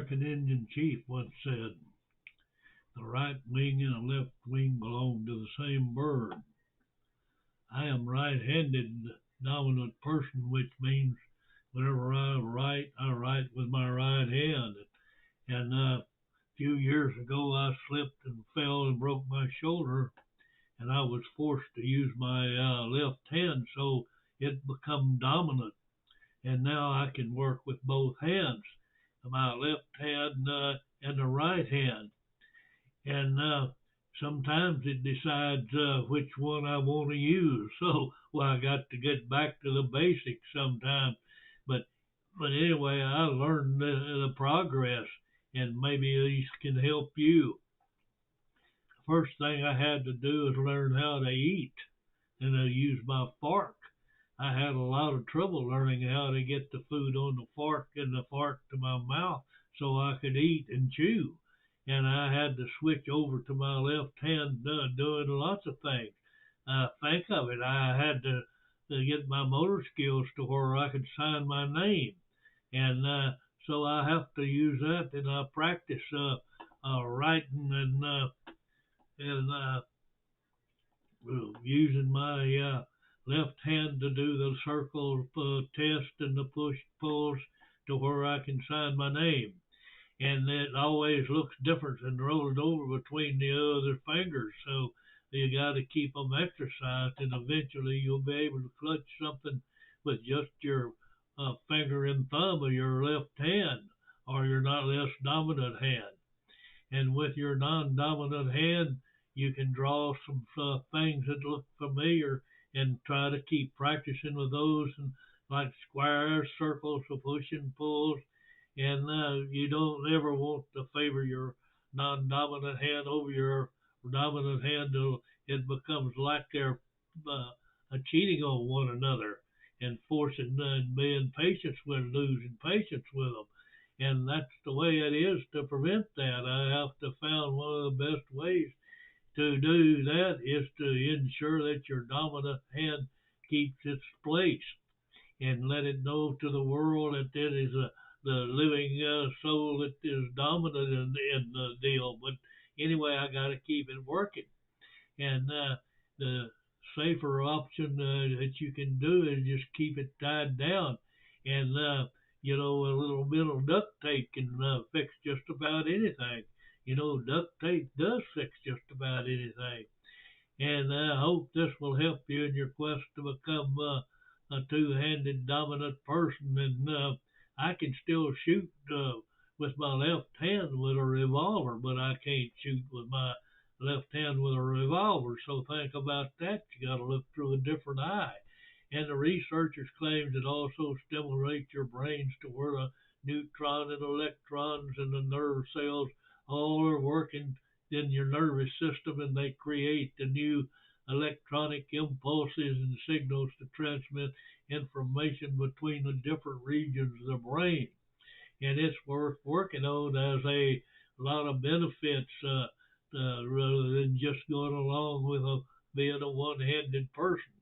American Indian chief once said, "The right wing and the left wing belong to the same bird." I am right-handed dominant person, which means whenever I write with my right hand. And a few years ago, I slipped and fell and broke my shoulder, and I was forced to use my left hand, so it become dominant. And now I can work with both hands, my left hand and the right hand. And sometimes it decides which one I want to use. So, well, I got to get back to the basics sometimes. But but anyway, I learned the progress, and maybe these can help you. First thing I had to do is learn how to eat and use my fork. I had a lot of trouble learning how to get the food on the fork and the fork to my mouth so I could eat and chew. And I had to switch over to my left hand doing lots of things. Think of it, I had to get my motor skills to where I could sign my name. And so I have to use that, and I practice writing and using my left hand to do the circle test and the push pulls to where I can sign my name. And it always looks different and rolls over between the other fingers. So you got to keep them exercised, and eventually you'll be able to clutch something with just your finger and thumb of your left hand or your not less dominant hand. And with your non-dominant hand, you can draw some things that look familiar and try to keep practicing with those, and like squares, circles, so push and pulls. And you don't ever want to favor your non-dominant hand over your dominant hand till it becomes like they're cheating on one another and forcing being patience with losing patience with them. And that's the way it is to prevent that. I have to found one of the best ways to do that is to ensure that your dominant hand keeps its place and let it know to the world that it is the living soul that is dominant in the deal. But anyway, I got to keep it working. And the safer option that you can do is just keep it tied down. And, a little bit of duct tape can fix just about anything. Duct tape does fix just about anything. And I hope this will help you in your quest to become a two-handed dominant person. And I can still shoot with my left hand with a revolver, but I can't shoot with my left hand with a revolver. So think about that. You got to look through a different eye. And the researchers claim it also stimulates your brains to where the neutron and electrons and the nerve cells all are working in your nervous system, and they create the new electronic impulses and signals to transmit information between the different regions of the brain. And it's worth working on as a lot of benefits rather than just going along with being a one-handed person.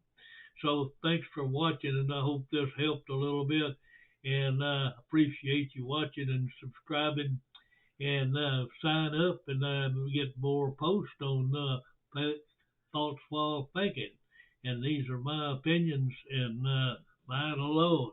So thanks for watching, and I hope this helped a little bit. And appreciate you watching and subscribing, and sign up and get more posts on thoughts while thinking. And these are my opinions and mine alone.